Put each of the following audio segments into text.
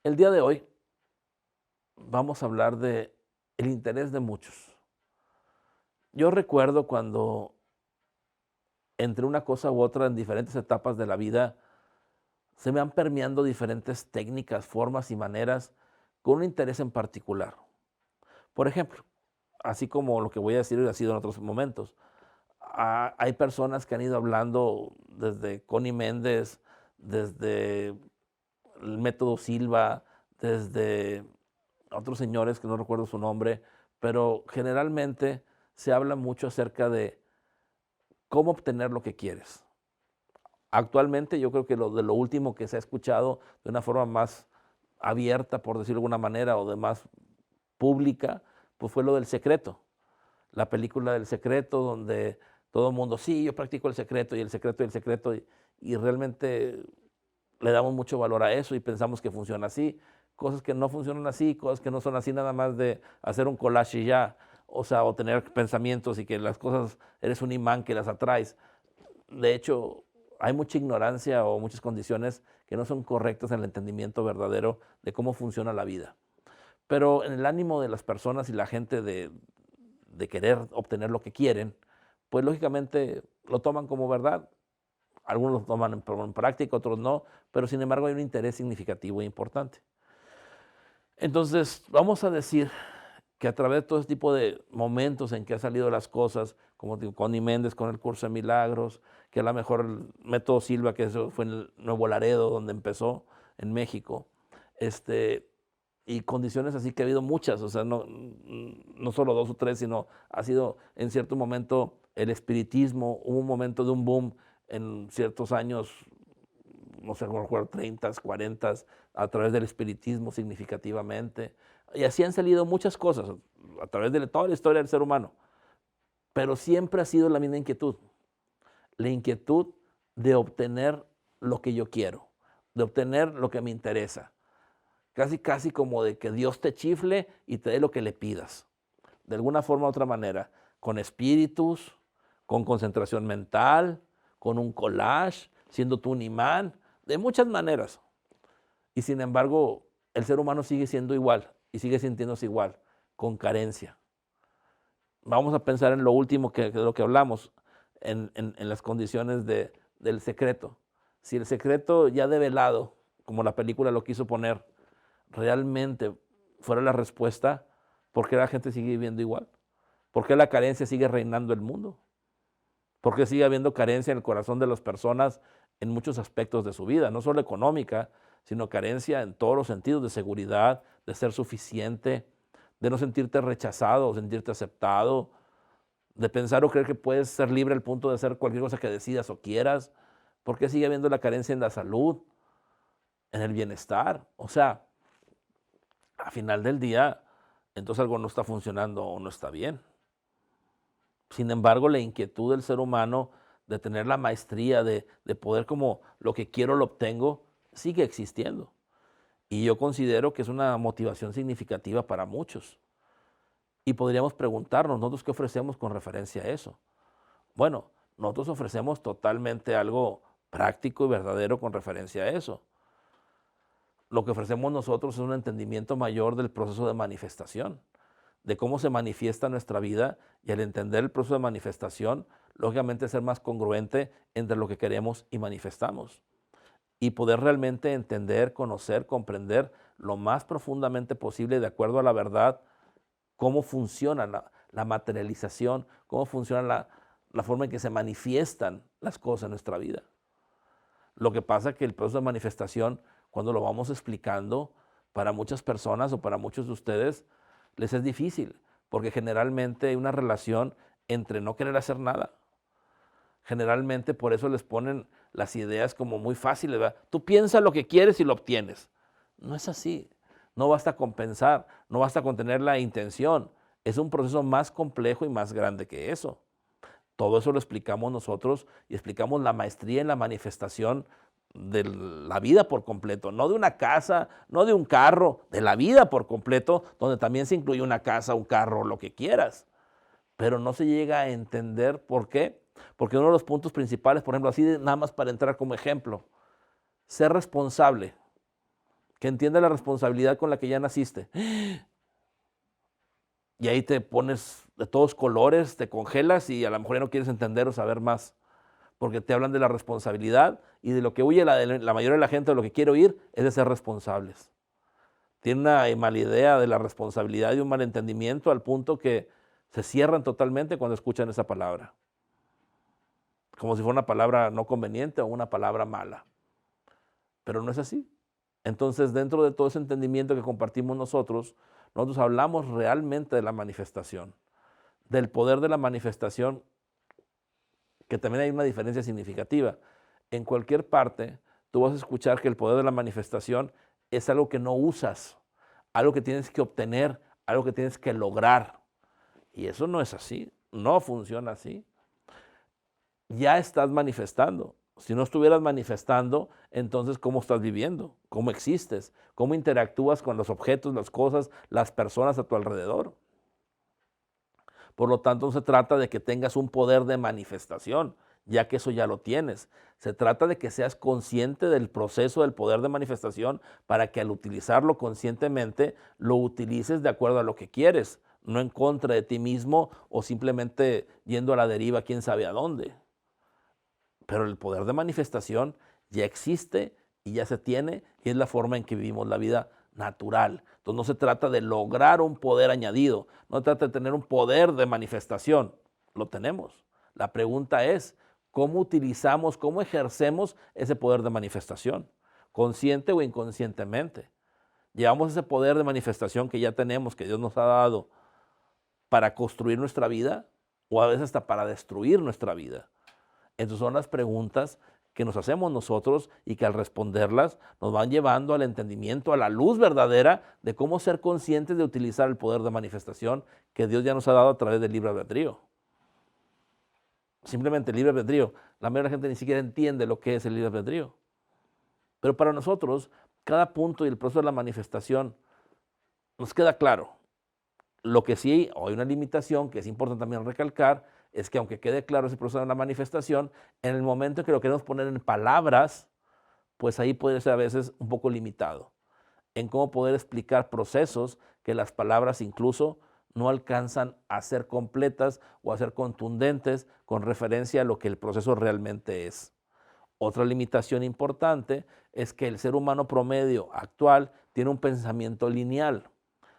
El día de hoy vamos a hablar de el interés de muchos. Yo recuerdo cuando entre una cosa u otra en diferentes etapas de la vida se me van permeando diferentes técnicas, formas y maneras con un interés en particular. Por ejemplo, así como lo que voy a decir ha sido en otros momentos, hay personas que han ido hablando desde Connie Méndez, desde el método Silva, desde otros señores que no recuerdo su nombre, pero generalmente se habla mucho acerca de cómo obtener lo que quieres. Actualmente yo creo que de lo último que se ha escuchado de una forma más abierta, por decirlo de alguna manera, o de más pública, pues fue lo del secreto. La película del secreto, donde todo el mundo, sí, yo practico el secreto y el secreto y el secreto, y realmente le damos mucho valor a eso y pensamos que funciona así, cosas que no funcionan así, cosas que no son así nada más de hacer un collage y ya, o sea, o tener pensamientos y que las cosas, eres un imán que las atraes. De hecho, hay mucha ignorancia o muchas condiciones que no son correctas en el entendimiento verdadero de cómo funciona la vida. Pero en el ánimo de las personas y la gente de querer obtener lo que quieren, pues lógicamente lo toman como verdad. Algunos lo toman en práctica, otros no, pero sin embargo hay un interés significativo e importante. Entonces, vamos a decir que a través de todo este tipo de momentos en que han salido las cosas, como digo, Connie Méndez con el curso de milagros, que a lo mejor el método Silva, que eso fue en el Nuevo Laredo, donde empezó, en México, y condiciones así que ha habido muchas, o sea, no solo dos o tres, sino ha sido en cierto momento el espiritismo, hubo un momento de un boom en ciertos años, no sé, no recuerdo, 30, 40, a través del espiritismo significativamente. Y así han salido muchas cosas a través de toda la historia del ser humano. Pero siempre ha sido la misma inquietud. La inquietud de obtener lo que yo quiero, de obtener lo que me interesa. Casi, casi como de que Dios te chifle y te dé lo que le pidas. De alguna forma u otra manera. Con espíritus, con concentración mental, con un collage, siendo tú un imán, de muchas maneras. Y sin embargo, el ser humano sigue siendo igual y sigue sintiéndose igual, con carencia. Vamos a pensar en lo último de lo que hablamos, en las condiciones del secreto. Si el secreto ya develado, como la película lo quiso poner, realmente fuera la respuesta, ¿por qué la gente sigue viviendo igual? ¿Por qué la carencia sigue reinando el mundo? ¿Por qué sigue habiendo carencia en el corazón de las personas en muchos aspectos de su vida? No solo económica, sino carencia en todos los sentidos de seguridad, de ser suficiente, de no sentirte rechazado o sentirte aceptado, de pensar o creer que puedes ser libre al punto de hacer cualquier cosa que decidas o quieras. ¿Por qué sigue habiendo la carencia en la salud, en el bienestar? O sea, a final del día, entonces algo no está funcionando o no está bien. Sin embargo, la inquietud del ser humano de tener la maestría, de poder como lo que quiero lo obtengo, sigue existiendo. Y yo considero que es una motivación significativa para muchos. Y podríamos preguntarnos, ¿nosotros qué ofrecemos con referencia a eso? Bueno, nosotros ofrecemos totalmente algo práctico y verdadero con referencia a eso. Lo que ofrecemos nosotros es un entendimiento mayor del proceso de manifestación, de cómo se manifiesta nuestra vida, y al entender el proceso de manifestación, lógicamente ser más congruente entre lo que queremos y manifestamos, y poder realmente entender, conocer, comprender lo más profundamente posible, de acuerdo a la verdad, cómo funciona la materialización, cómo funciona la forma en que se manifiestan las cosas en nuestra vida. Lo que pasa es que el proceso de manifestación, cuando lo vamos explicando, para muchas personas o para muchos de ustedes, les es difícil, porque generalmente hay una relación entre no querer hacer nada. Generalmente por eso les ponen las ideas como muy fáciles, ¿verdad? Tú piensas lo que quieres y lo obtienes. No es así. No basta con pensar, no basta con tener la intención. Es un proceso más complejo y más grande que eso. Todo eso lo explicamos nosotros y explicamos la maestría en la manifestación de la vida por completo, no de una casa, no de un carro, de la vida por completo, donde también se incluye una casa, un carro, lo que quieras. Pero no se llega a entender por qué. Porque uno de los puntos principales, por ejemplo, así nada más para entrar como ejemplo, ser responsable que entienda la responsabilidad con la que ya naciste. Y ahí te pones de todos colores, te congelas y a lo mejor ya no quieres entender o saber más, porque te hablan de la responsabilidad y de lo que huye la mayoría de la gente, de lo que quiere oír es de ser responsables. Tiene una mala idea de la responsabilidad y un malentendimiento al punto que se cierran totalmente cuando escuchan esa palabra, como si fuera una palabra no conveniente o una palabra mala, pero no es así. Entonces, dentro de todo ese entendimiento que compartimos nosotros hablamos realmente de la manifestación, del poder de la manifestación, que también hay una diferencia significativa. En cualquier parte, tú vas a escuchar que el poder de la manifestación es algo que no usas, algo que tienes que obtener, algo que tienes que lograr. Y eso no es así, no funciona así. Ya estás manifestando. Si no estuvieras manifestando, entonces ¿cómo estás viviendo? ¿Cómo existes? ¿Cómo interactúas con los objetos, las cosas, las personas a tu alrededor? Por lo tanto, no se trata de que tengas un poder de manifestación, ya que eso ya lo tienes. Se trata de que seas consciente del proceso del poder de manifestación para que al utilizarlo conscientemente, lo utilices de acuerdo a lo que quieres, no en contra de ti mismo o simplemente yendo a la deriva quién sabe a dónde. Pero el poder de manifestación ya existe y ya se tiene y es la forma en que vivimos la vida natural. Entonces no se trata de lograr un poder añadido, no se trata de tener un poder de manifestación, lo tenemos. La pregunta es, ¿cómo utilizamos, cómo ejercemos ese poder de manifestación? Consciente o inconscientemente. Llevamos ese poder de manifestación que ya tenemos, que Dios nos ha dado para construir nuestra vida o a veces hasta para destruir nuestra vida. Entonces son las preguntas que nos hacemos nosotros y que al responderlas nos van llevando al entendimiento, a la luz verdadera de cómo ser conscientes de utilizar el poder de manifestación que Dios ya nos ha dado a través del libre albedrío. Simplemente el libre albedrío. La mayoría de la gente ni siquiera entiende lo que es el libre albedrío. Pero para nosotros, cada punto y el proceso de la manifestación nos queda claro. Lo que sí, hay una limitación que es importante también recalcar, es que aunque quede claro ese proceso de la manifestación, en el momento en que lo queremos poner en palabras, pues ahí puede ser a veces un poco limitado, en cómo poder explicar procesos que las palabras incluso no alcanzan a ser completas o a ser contundentes con referencia a lo que el proceso realmente es. Otra limitación importante es que el ser humano promedio actual tiene un pensamiento lineal.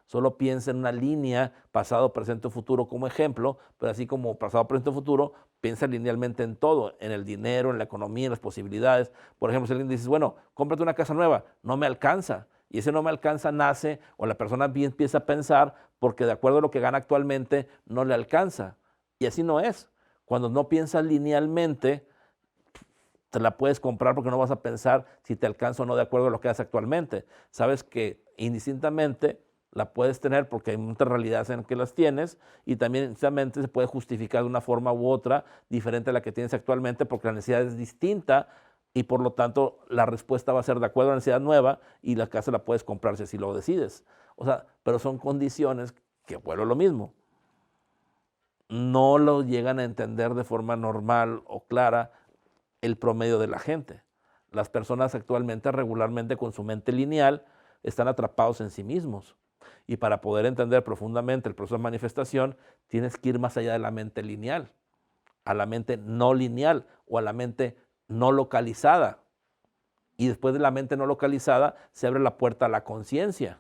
Solo piensa en una línea, pasado, presente o futuro como ejemplo, pero así como pasado, presente o futuro, piensa linealmente en todo, en el dinero, en la economía, en las posibilidades. Por ejemplo, si alguien dice, bueno, cómprate una casa nueva, no me alcanza. Y ese no me alcanza nace o la persona empieza a pensar porque de acuerdo a lo que gana actualmente no le alcanza. Y así no es. Cuando no piensas linealmente, te la puedes comprar porque no vas a pensar si te alcanza o no de acuerdo a lo que haces actualmente. Sabes que indistintamente la puedes tener porque hay muchas realidades en que las tienes y también indistintamente se puede justificar de una forma u otra diferente a la que tienes actualmente porque la necesidad es distinta y por lo tanto la respuesta va a ser de acuerdo a la necesidad nueva y la casa la puedes comprar si así lo decides. O sea, pero son condiciones que vuelvo a lo mismo. No lo llegan a entender de forma normal o clara el promedio de la gente. Las personas actualmente regularmente con su mente lineal están atrapados en sí mismos. Y para poder entender profundamente el proceso de manifestación, tienes que ir más allá de la mente lineal, a la mente no lineal o a la mente no localizada. Y después de la mente no localizada se abre la puerta a la conciencia.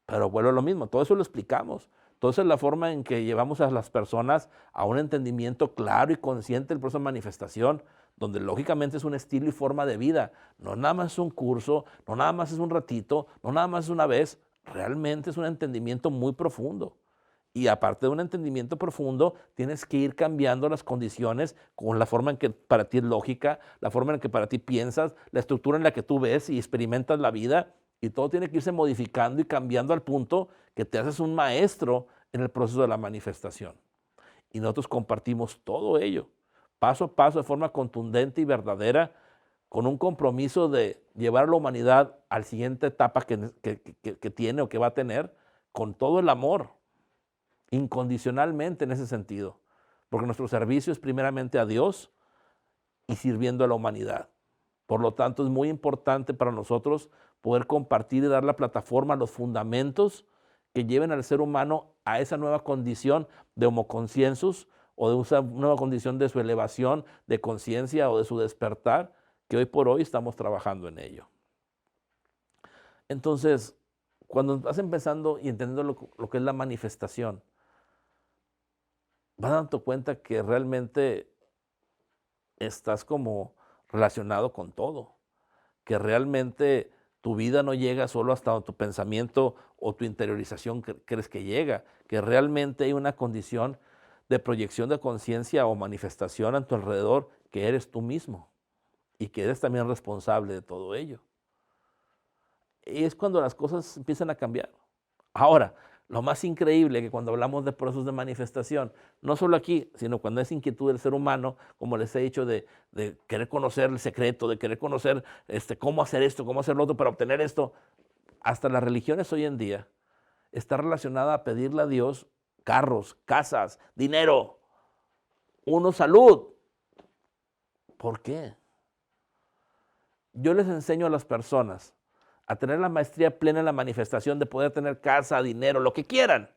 Pero vuelvo a lo mismo, todo eso lo explicamos. Entonces la forma en que llevamos a las personas a un entendimiento claro y consciente del proceso de manifestación, donde lógicamente es un estilo y forma de vida, no nada más es un curso, no nada más es un ratito, no nada más es una vez, realmente es un entendimiento muy profundo. Y aparte de un entendimiento profundo, tienes que ir cambiando las condiciones con la forma en que para ti es lógica, la forma en que para ti piensas, la estructura en la que tú ves y experimentas la vida, y todo tiene que irse modificando y cambiando al punto que te haces un maestro en el proceso de la manifestación. Y nosotros compartimos todo ello, paso a paso, de forma contundente y verdadera, con un compromiso de llevar a la humanidad a la siguiente etapa que tiene o que va a tener, con todo el amor, incondicionalmente en ese sentido, porque nuestro servicio es primeramente a Dios y sirviendo a la humanidad. Por lo tanto, es muy importante para nosotros poder compartir y dar la plataforma, los fundamentos que lleven al ser humano a esa nueva condición de homo consciensus o de esa nueva condición de su elevación de conciencia o de su despertar, que hoy por hoy estamos trabajando en ello. Entonces, cuando estás empezando y entendiendo lo que es la manifestación, vas dando cuenta que realmente estás como relacionado con todo, que realmente tu vida no llega solo hasta donde tu pensamiento o tu interiorización crees que llega, que realmente hay una condición de proyección de conciencia o manifestación a tu alrededor que eres tú mismo y que eres también responsable de todo ello. Y es cuando las cosas empiezan a cambiar. Ahora, lo más increíble que cuando hablamos de procesos de manifestación, no solo aquí, sino cuando es inquietud del ser humano, como les he dicho, de querer conocer el secreto, de querer conocer cómo hacer esto, cómo hacer lo otro para obtener esto, hasta las religiones hoy en día está relacionada a pedirle a Dios carros, casas, dinero, salud. ¿Por qué? Yo les enseño a las personas a tener la maestría plena en la manifestación de poder tener casa, dinero, lo que quieran,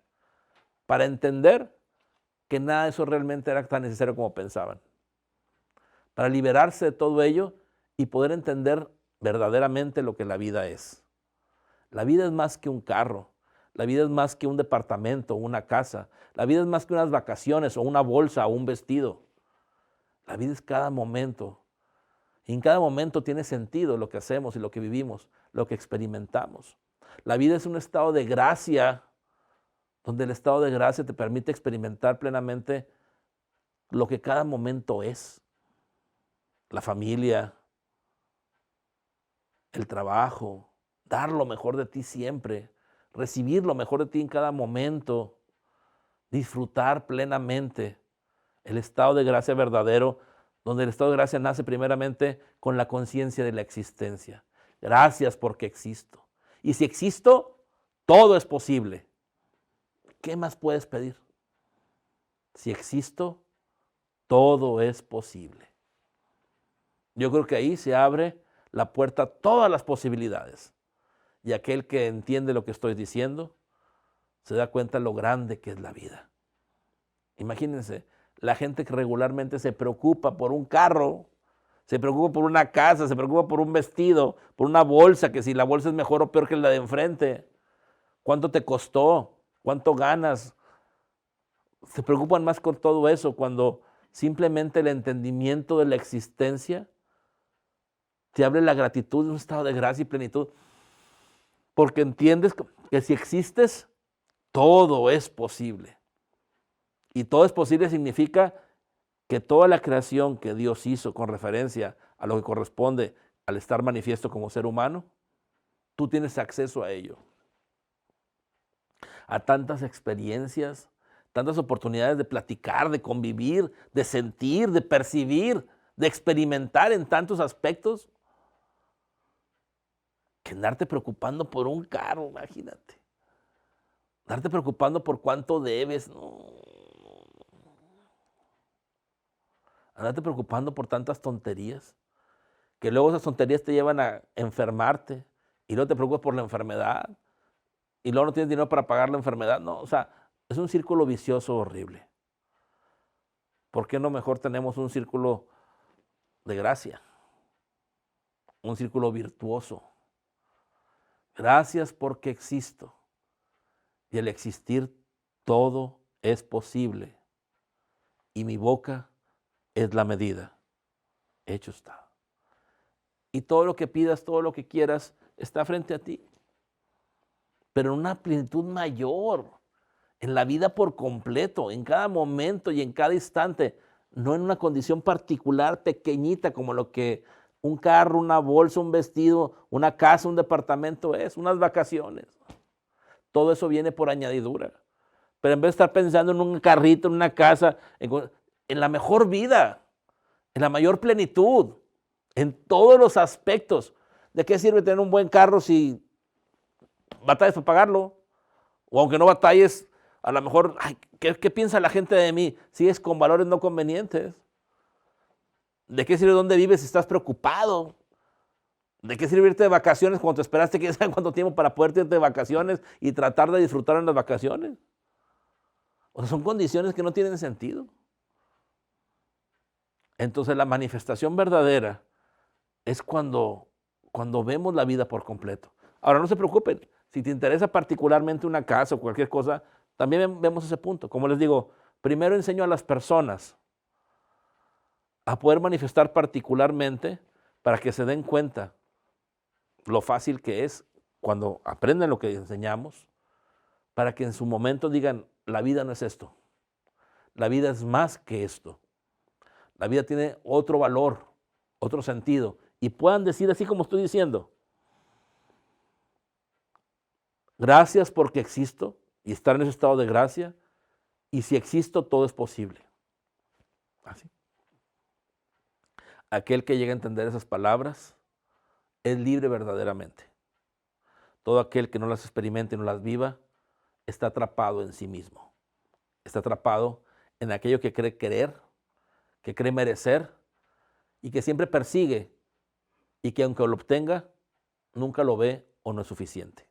para entender que nada de eso realmente era tan necesario como pensaban. Para liberarse de todo ello y poder entender verdaderamente lo que la vida es. La vida es más que un carro, la vida es más que un departamento o una casa, la vida es más que unas vacaciones o una bolsa o un vestido. La vida es cada momento. Y en cada momento tiene sentido lo que hacemos y lo que vivimos, lo que experimentamos. La vida es un estado de gracia, donde el estado de gracia te permite experimentar plenamente lo que cada momento es. La familia, el trabajo, dar lo mejor de ti siempre, recibir lo mejor de ti en cada momento, disfrutar plenamente el estado de gracia verdadero, donde el estado de gracia nace primeramente con la conciencia de la existencia. Gracias porque existo. Y si existo, todo es posible. ¿Qué más puedes pedir? Si existo, todo es posible. Yo creo que ahí se abre la puerta a todas las posibilidades. Y aquel que entiende lo que estoy diciendo, se da cuenta lo grande que es la vida. Imagínense, la gente que regularmente se preocupa por un carro, se preocupa por una casa, se preocupa por un vestido, por una bolsa, que si la bolsa es mejor o peor que la de enfrente. ¿Cuánto te costó? ¿Cuánto ganas? Se preocupan más con todo eso cuando simplemente el entendimiento de la existencia te abre la gratitud de un estado de gracia y plenitud. Porque entiendes que si existes, todo es posible. Y todo es posible significa que toda la creación que Dios hizo con referencia a lo que corresponde al estar manifiesto como ser humano, tú tienes acceso a ello. A tantas experiencias, tantas oportunidades de platicar, de convivir, de sentir, de percibir, de experimentar en tantos aspectos, que andarte preocupando por un carro, imagínate. Andarte preocupando por cuánto debes, no. Andarte preocupando por tantas tonterías, que luego esas tonterías te llevan a enfermarte y luego te preocupas por la enfermedad y luego no tienes dinero para pagar la enfermedad. No, o sea, es un círculo vicioso horrible. ¿Por qué no mejor tenemos un círculo de gracia? Un círculo virtuoso. Gracias porque existo. Y al existir todo es posible. Y mi boca es la medida. Hecho está. Y todo lo que pidas, todo lo que quieras, está frente a ti. Pero en una plenitud mayor, en la vida por completo, en cada momento y en cada instante, no en una condición particular pequeñita como lo que un carro, una bolsa, un vestido, una casa, un departamento es, unas vacaciones. Todo eso viene por añadidura. Pero en vez de estar pensando en un carrito, en una casa, en la mejor vida, en la mayor plenitud, en todos los aspectos. ¿De qué sirve tener un buen carro si batallas para pagarlo? O aunque no batalles, a lo mejor, ay, ¿qué piensa la gente de mí? Si es con valores no convenientes. ¿De qué sirve dónde vives si estás preocupado? ¿De qué sirve irte de vacaciones cuando te esperaste quién sabe cuánto tiempo para poder irte de vacaciones y tratar de disfrutar en las vacaciones? O sea, son condiciones que no tienen sentido. Entonces la manifestación verdadera es cuando vemos la vida por completo. Ahora, no se preocupen, si te interesa particularmente una casa o cualquier cosa, también vemos ese punto. Como les digo, primero enseño a las personas a poder manifestar particularmente para que se den cuenta lo fácil que es cuando aprenden lo que enseñamos, para que en su momento digan, la vida no es esto, la vida es más que esto, la vida tiene otro valor, otro sentido, y puedan decir así como estoy diciendo, gracias porque existo y estar en ese estado de gracia, y si existo todo es posible. Así. Aquel que llega a entender esas palabras es libre verdaderamente. Todo aquel que no las experimente y no las viva está atrapado en sí mismo. Está atrapado en aquello que cree querer, que cree merecer y que siempre persigue y que aunque lo obtenga, nunca lo ve o no es suficiente.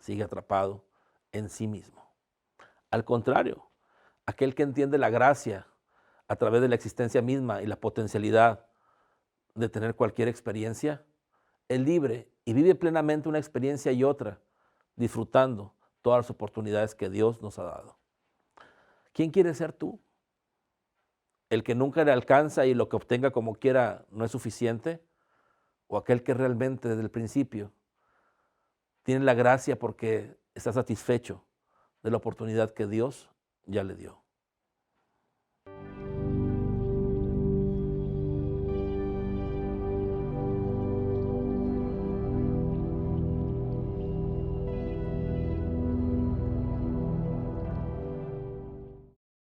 Sigue atrapado en sí mismo. Al contrario, aquel que entiende la gracia a través de la existencia misma y la potencialidad de tener cualquier experiencia, es libre y vive plenamente una experiencia y otra, disfrutando todas las oportunidades que Dios nos ha dado. ¿Quién quieres ser tú? ¿El que nunca le alcanza y lo que obtenga como quiera no es suficiente? ¿O aquel que realmente desde el principio tiene la gracia porque está satisfecho de la oportunidad que Dios ya le dio?